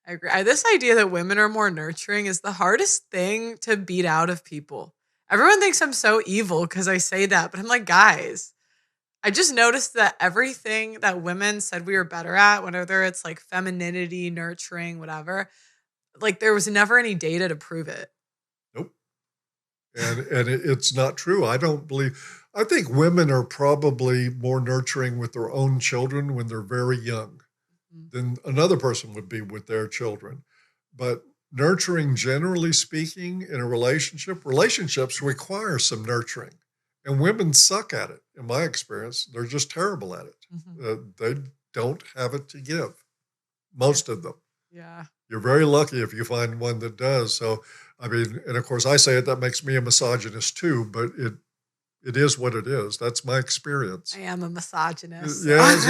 I agree. This idea that women are more nurturing is the hardest thing to beat out of people. Everyone thinks I'm so evil because I say that, but I'm like, guys, I just noticed that everything that women said we were better at, whether it's like femininity, nurturing, whatever, like there was never any data to prove it. Nope. And it's not true. I think women are probably more nurturing with their own children when they're very young than another person would be with their children. But nurturing, generally speaking, in a relationships require some nurturing. And women suck at it, in my experience. They're just terrible at it. They don't have it to give, most of them. Yeah. You're very lucky if you find one that does. So, I mean, and of course I say it, that makes me a misogynist too, but it is what it is. That's my experience. I am a misogynist. Yes.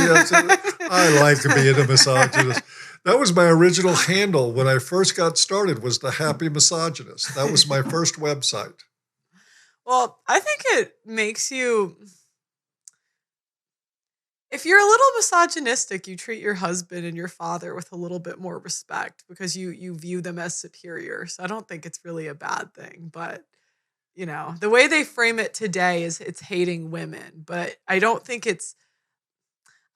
I like being a misogynist. That was my original handle when I first got started, was the Happy Misogynist. That was my first website. Well, I think it makes you, if you're a little misogynistic, you treat your husband and your father with a little bit more respect because you view them as superior. So I don't think it's really a bad thing. But, you know, the way they frame it today is it's hating women. But I don't think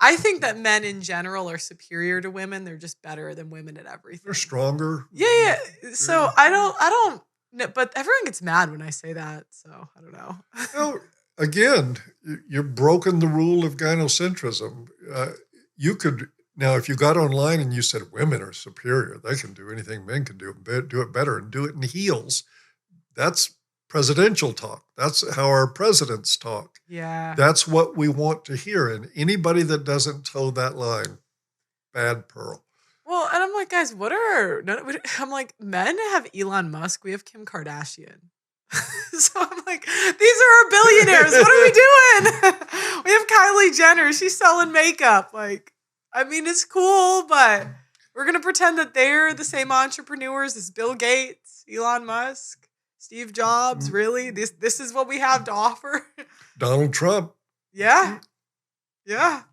I think that men in general are superior to women. They're just better than women at everything. They're stronger. Yeah. So I don't. No, but everyone gets mad when I say that, so I don't know. Well, again, you've broken the rule of gynocentrism. You could, now if you got online and you said women are superior, they can do anything men can do it better and do it in heels, that's presidential talk. That's how our presidents talk. Yeah. That's what we want to hear. And anybody that doesn't toe that line, bad pearl. Well, and I'm like, guys, I'm like, men have Elon Musk. We have Kim Kardashian. So I'm like, these are our billionaires. What are we doing? We have Kylie Jenner. She's selling makeup. Like, I mean, it's cool, but we're going to pretend that they're the same entrepreneurs as Bill Gates, Elon Musk, Steve Jobs. Really? This is what we have to offer? Donald Trump. Yeah. Yeah.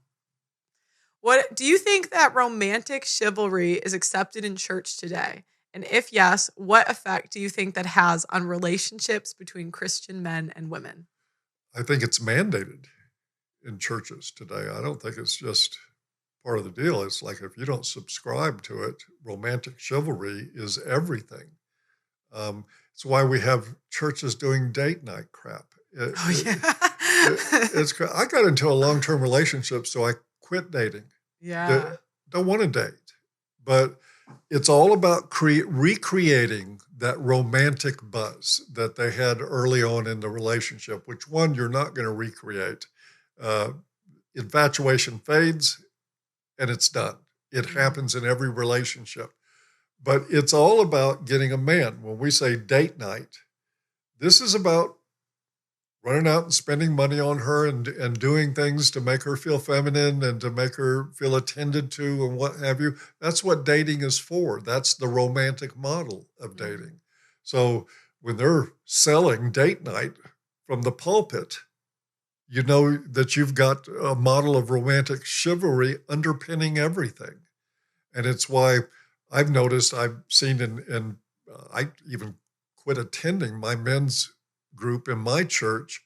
What do you think that romantic chivalry is accepted in church today? And if yes, what effect do you think that has on relationships between Christian men and women? I think it's mandated in churches today. I don't think it's just part of the deal. It's like if you don't subscribe to it, romantic chivalry is everything. It's why we have churches doing date night crap. I got into a long-term relationship, so I quit dating. Yeah. Don't want to date. But it's all about recreating that romantic buzz that they had early on in the relationship, which one you're not going to recreate. Infatuation fades and it's done. It happens in every relationship. But it's all about getting a man. When we say date night, this is about running out and spending money on her and doing things to make her feel feminine and to make her feel attended to and what have you. That's what dating is for. That's the romantic model of dating. So when they're selling date night from the pulpit, you know that you've got a model of romantic chivalry underpinning everything. And it's why I've noticed, I've seen and I even quit attending my men's group in my church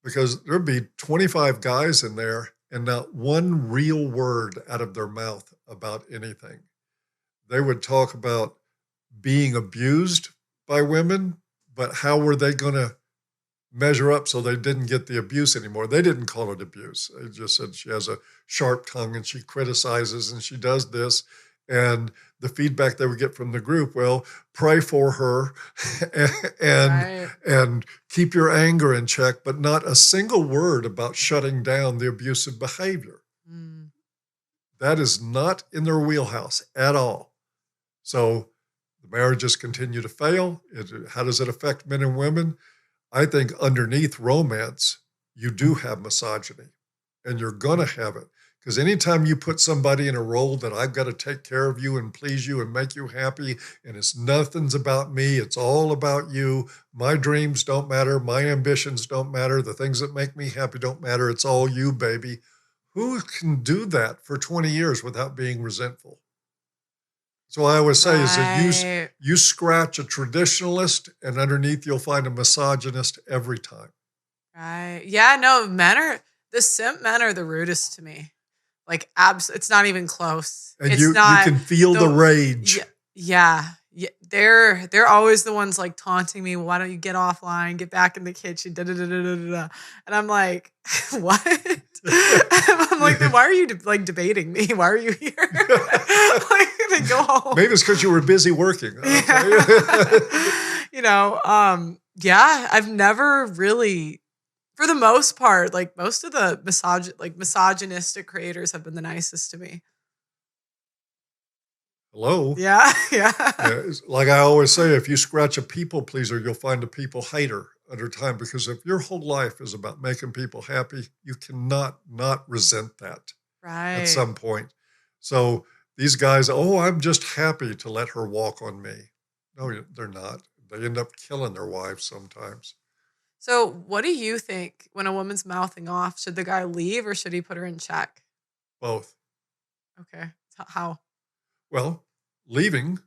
because there'd be 25 guys in there and not one real word out of their mouth about anything. They would talk about being abused by women, but how were they going to measure up so they didn't get the abuse anymore? They didn't call it abuse. They just said she has a sharp tongue and she criticizes and she does this. And the feedback they would get from the group, well, pray for her and keep your anger in check, but not a single word about shutting down the abusive behavior. That is not in their wheelhouse at all. So the marriages continue to fail. How does it affect men and women? I think underneath romance, you do have misogyny, and you're going to have it. Because anytime you put somebody in a role that I've got to take care of you and please you and make you happy, and it's nothing's about me, it's all about you. My dreams don't matter. My ambitions don't matter. The things that make me happy don't matter. It's all you, baby. Who can do that for 20 years without being resentful? So I always say is that Right. you scratch a traditionalist and underneath you'll find a misogynist every time. Right. Yeah, no, the simp men are the rudest to me. Like, it's not even close. And It's you not can feel the rage. Yeah. They're always the ones like taunting me. Why don't you get offline, get back in the kitchen, da da da da da da. And I'm like, what? I'm like, then why are you like debating me? Why are you here? Like, then go home. Maybe it's because you were busy working. Okay. Yeah, I've never really, for the most part, like most of the misogynistic creators have been the nicest to me. Hello. Yeah. Like I always say, if you scratch a people pleaser, you'll find a people hater under time. Because if your whole life is about making people happy, you cannot not resent that at some point. So these guys, I'm just happy to let her walk on me. No, they're not. They end up killing their wives sometimes. So what do you think when a woman's mouthing off? Should the guy leave or should he put her in check? Both. Okay. How? Well, leaving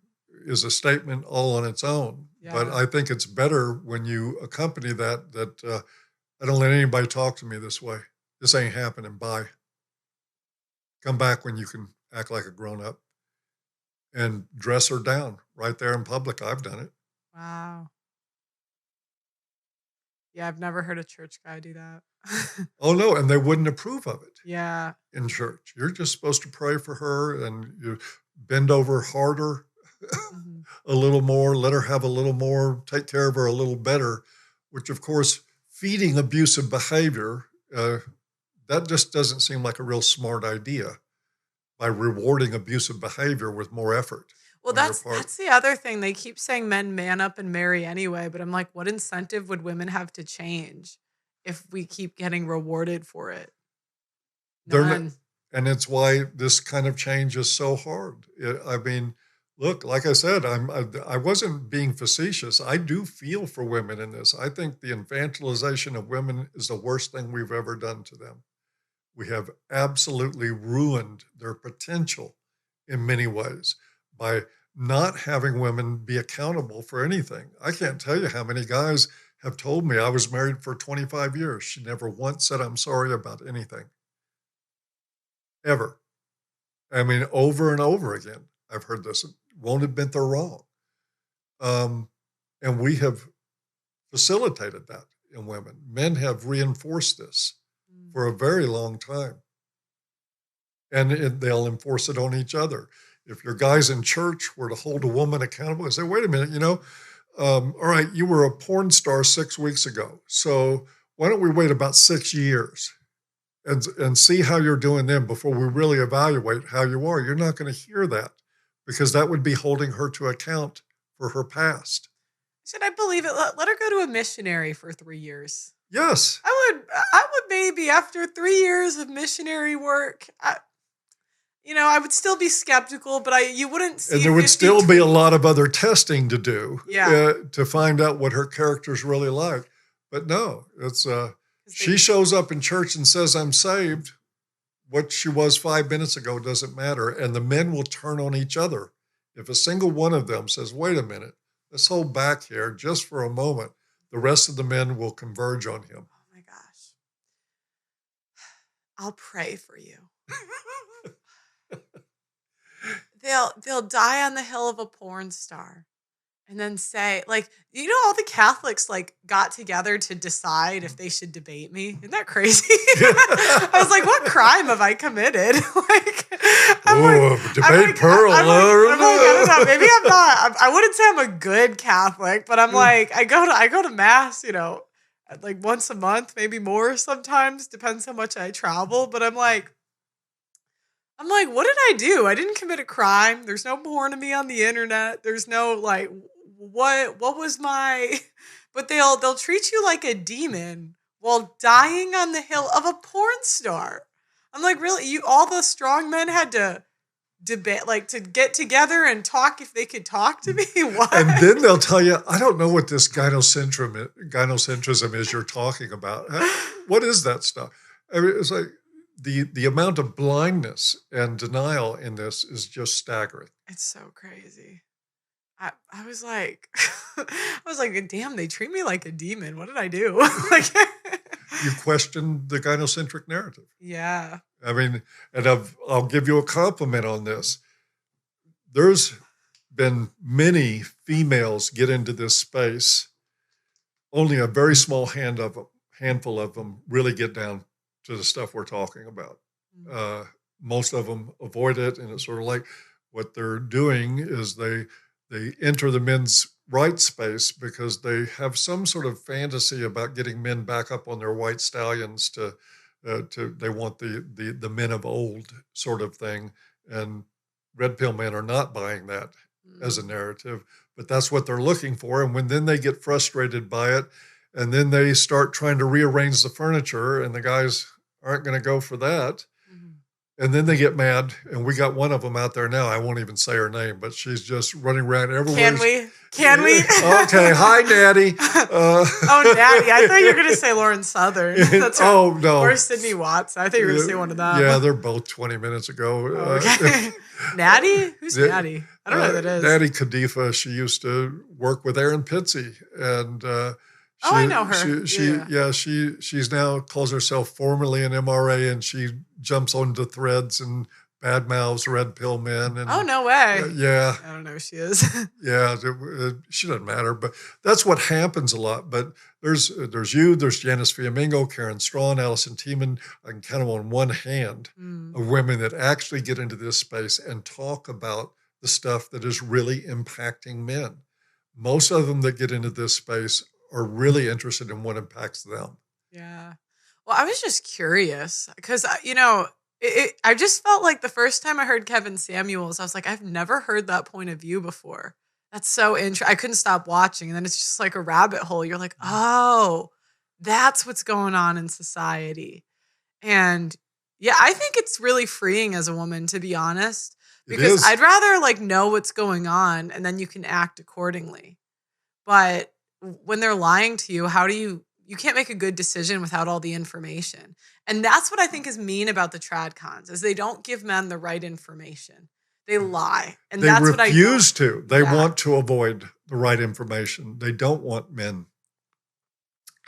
is a statement all on its own. Yeah. But I think it's better when you accompany that I don't let anybody talk to me this way. This ain't happening. Bye. Come back when you can act like a grown-up and dress her down right there in public. I've done it. Wow. Yeah, I've never heard a church guy do that. Oh, no, and they wouldn't approve of it. Yeah. In church. You're just supposed to pray for her and you bend over harder a little more, let her have a little more, take care of her a little better, which, of course, feeding abusive behavior, that just doesn't seem like a real smart idea by rewarding abusive behavior with more effort. Well, that's the other thing. They keep saying men man up and marry anyway, but I'm like, what incentive would women have to change if we keep getting rewarded for it? None. And it's why this kind of change is so hard. I mean, look, like I said, I wasn't being facetious. I do feel for women in this. I think the infantilization of women is the worst thing we've ever done to them. We have absolutely ruined their potential in many ways by not having women be accountable for anything. I can't tell you how many guys have told me I was married for 25 years. She never once said I'm sorry about anything. Ever. I mean, over and over again, I've heard this. It won't admit they're wrong. And we have facilitated that in women. Men have reinforced this for a very long time. And they'll enforce it on each other. If your guys in church were to hold a woman accountable and say, wait a minute, all right, you were a porn star 6 weeks ago. So why don't we wait about 6 years and see how you're doing then before we really evaluate how you are? You're not going to hear that because that would be holding her to account for her past. Should I believe it? Let her go to a missionary for 3 years. Yes. I would maybe after 3 years of missionary work, I would still be skeptical, but you wouldn't see. And there would still be a lot of other testing to do to find out what her character's really like. But no, it's she shows up in church and says, I'm saved. What she was 5 minutes ago doesn't matter. And the men will turn on each other. If a single one of them says, wait a minute, let's hold back here just for a moment, the rest of the men will converge on him. Oh my gosh. I'll pray for you. They'll die on the hill of a porn star and then say, like, all the Catholics got together to decide if they should debate me. Isn't that crazy? I was like, what crime have I committed? Debate Pearl. I don't know. Maybe I'm not. I wouldn't say I'm a good Catholic, but I'm like, I go to mass, like once a month, maybe more sometimes. Depends how much I travel. But I'm like, what did I do? I didn't commit a crime. There's no porn of me on the internet. There's no what was my, but they'll treat you like a demon while dying on the hill of a porn star. I'm like, really? All the strong men had to debate, to get together and talk if they could talk to me? What? And then they'll tell you, I don't know what this gynocentrism is you're talking about. What is that stuff? I mean, it's like, the amount of blindness and denial in this is just staggering. It's so crazy. I was like, damn, they treat me like a demon. What did I do? Like, You question the gynocentric narrative. yeah. I mean, and I'll give you a compliment on this. There's been many females get into this space. Only a very small handful of them really get down to the stuff we're talking about. Most of them avoid it, and it's sort of like what they're doing is they enter the men's rights space because they have some sort of fantasy about getting men back up on their white stallions to they want the men of old sort of thing, and red pill men are not buying that as a narrative, but that's what they're looking for. And when then they get frustrated by it, and then they start trying to rearrange the furniture, and the guys aren't going to go for that. And then they get mad, and we got one of them out there now. I won't even say her name, but she's just running around everywhere. Can we? Okay. Hi, Natty. Oh, Natty. I thought you were going to say Lauren Southern. That's her, oh, no. Or Sydney Watts. I thought you were going to say one of them. Yeah, they're both 20 minutes ago. Okay. Natty? Who's Natty? I don't know who that is. Natty Khadifa. She used to work with Aaron Pitsey. And I know her. She's now calls herself formally an MRA, and she jumps onto threads and bad mouths red pill men. And, oh, no way. Yeah. I don't know who she is. Yeah, she doesn't matter, but that's what happens a lot. But there's Janice Fiamingo, Karen Strawn, Allison Tiemann. I can count them on one hand of women that actually get into this space and talk about the stuff that is really impacting men. Most of them that get into this space are really interested in what impacts them. Yeah. Well, I was just curious because, I just felt like the first time I heard Kevin Samuels, I was like, I've never heard that point of view before. That's so interesting. I couldn't stop watching. And then it's just like a rabbit hole. You're like, oh, that's what's going on in society. And yeah, I think it's really freeing as a woman, to be honest, because I'd rather like know what's going on and then you can act accordingly. But when they're lying to you, you can't make a good decision without all the information. And that's what I think is mean about the trad cons, is they don't give men the right information. They lie. And they that's refuse what I refuse to. They want to avoid the right information. They don't want men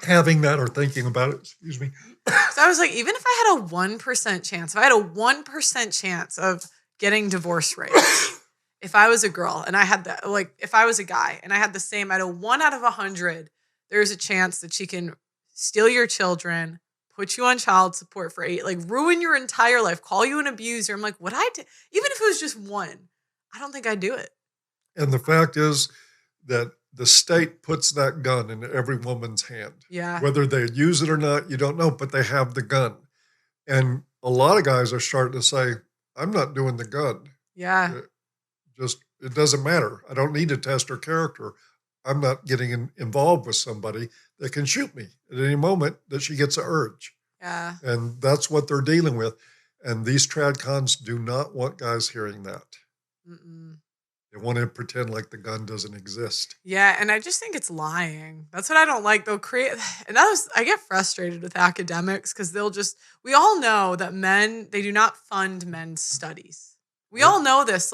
having that or thinking about it. Excuse me. So I was like, even if I had a 1% chance, if I had a 1% chance of getting divorce rates, if I was a girl and I had that, like if I was a guy and I had the same, I had a 1 out of 100, there's a chance that she can steal your children, put you on child support for 8, like ruin your entire life, call you an abuser. I'm like, what I did, even if it was just 1, I don't think I'd do it. And the fact is that the state puts that gun in every woman's hand. Yeah. Whether they use it or not, you don't know, but they have the gun. And a lot of guys are starting to say, I'm not doing the gun. Yeah. It doesn't matter. I don't need to test her character. I'm not getting involved with somebody that can shoot me at any moment that she gets an urge. Yeah. And that's what they're dealing with. And these trad cons do not want guys hearing that. They want to pretend like the gun doesn't exist. Yeah, and I just think it's lying. That's what I don't like. I get frustrated with academics because we all know that men, they do not fund men's studies. We all know this,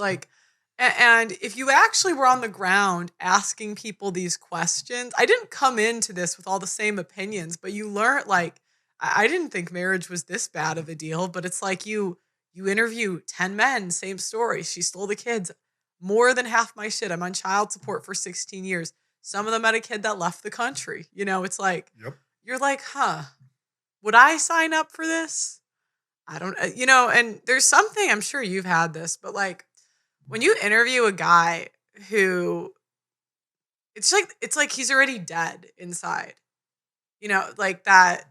and if you actually were on the ground asking people these questions, I didn't come into this with all the same opinions, but you learn, I didn't think marriage was this bad of a deal, but it's like you interview 10 men, same story. She stole the kids. More than half my shit. I'm on child support for 16 years. Some of them had a kid that left the country. It's like, You're like, would I sign up for this? I don't, and there's something, I'm sure you've had this, but when you interview a guy who, it's like he's already dead inside, that,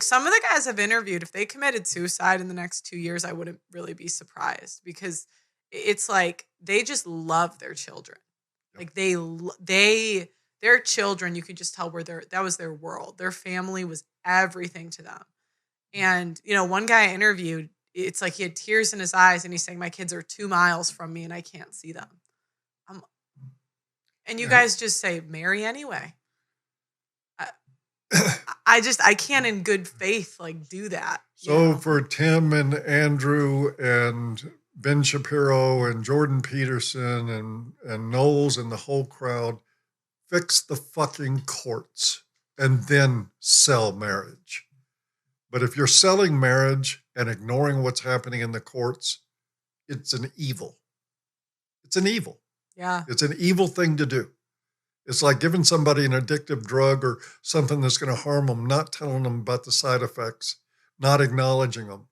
some of the guys I've interviewed, if they committed suicide in the next 2 years, I wouldn't really be surprised because it's like they just love their children. Like their children, you could just tell that was their world. Their family was everything to them. And, one guy I interviewed, it's like he had tears in his eyes and he's saying, my kids are 2 miles from me and I can't see them. And you guys just say, marry anyway. I can't in good faith like do that. So for Tim and Andrew and Ben Shapiro and Jordan Peterson and Knowles and the whole crowd, fix the fucking courts and then sell marriage. But if you're selling marriage and ignoring what's happening in the courts, it's an evil. It's an evil. Yeah. It's an evil thing to do. It's like giving somebody an addictive drug or something that's going to harm them, not telling them about the side effects, not acknowledging them.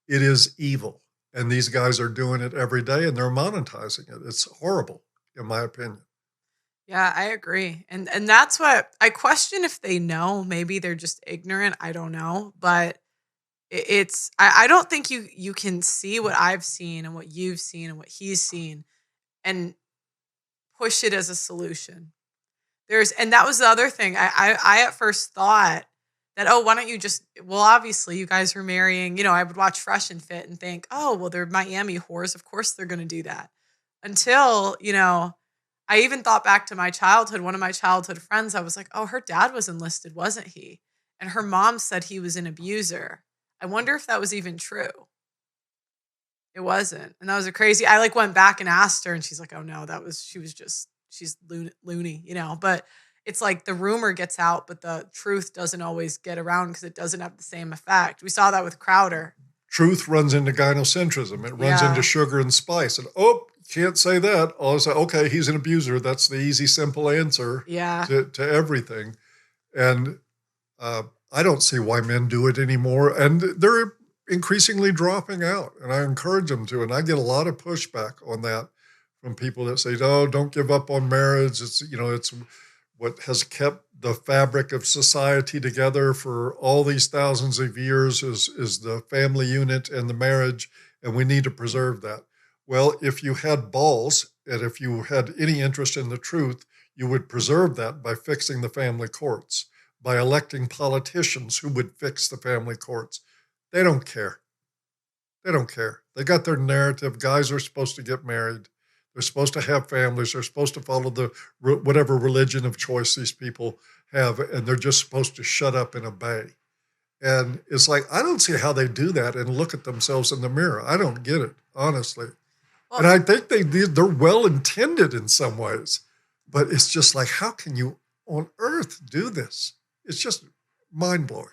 It is evil. And these guys are doing it every day and they're monetizing it. It's horrible, in my opinion. Yeah, I agree. And that's what I question if they know. Maybe they're just ignorant. I don't know. But I don't think you can see what I've seen and what you've seen and what he's seen and push it as a solution. And that was the other thing. I at first thought that, oh, why don't you just, well, obviously you guys are marrying, you know, I would watch Fresh and Fit and think, oh, well, they're Miami whores. Of course they're going to do that. Until, you know, I even thought back to my childhood. One of my childhood friends, I was like, oh, her dad was enlisted, wasn't he? And her mom said he was an abuser. I wonder if that was even true. It wasn't. And that was I like went back and asked her and she's like, oh no, she's loony, you know, but it's like the rumor gets out, but the truth doesn't always get around because it doesn't have the same effect. We saw that with Crowder. Truth runs into gynocentrism. It runs into sugar and spice. And, can't say that. All say, okay, he's an abuser. That's the easy, simple answer to everything. And I don't see why men do it anymore. And they're increasingly dropping out. And I encourage them to. And I get a lot of pushback on that from people that say, "Oh, don't give up on marriage. It's what has kept the fabric of society together for all these thousands of years is the family unit and the marriage, and we need to preserve that." Well, if you had balls and if you had any interest in the truth, you would preserve that by fixing the family courts, by electing politicians who would fix the family courts. They don't care. They don't care. They got their narrative. Guys are supposed to get married. They're supposed to have families. They're supposed to follow the whatever religion of choice these people have, and they're just supposed to shut up and obey. And it's like, I don't see how they do that and look at themselves in the mirror. I don't get it, honestly. Well, and I think they're well-intended in some ways, but it's just like, how can you on earth do this? It's just mind-blowing.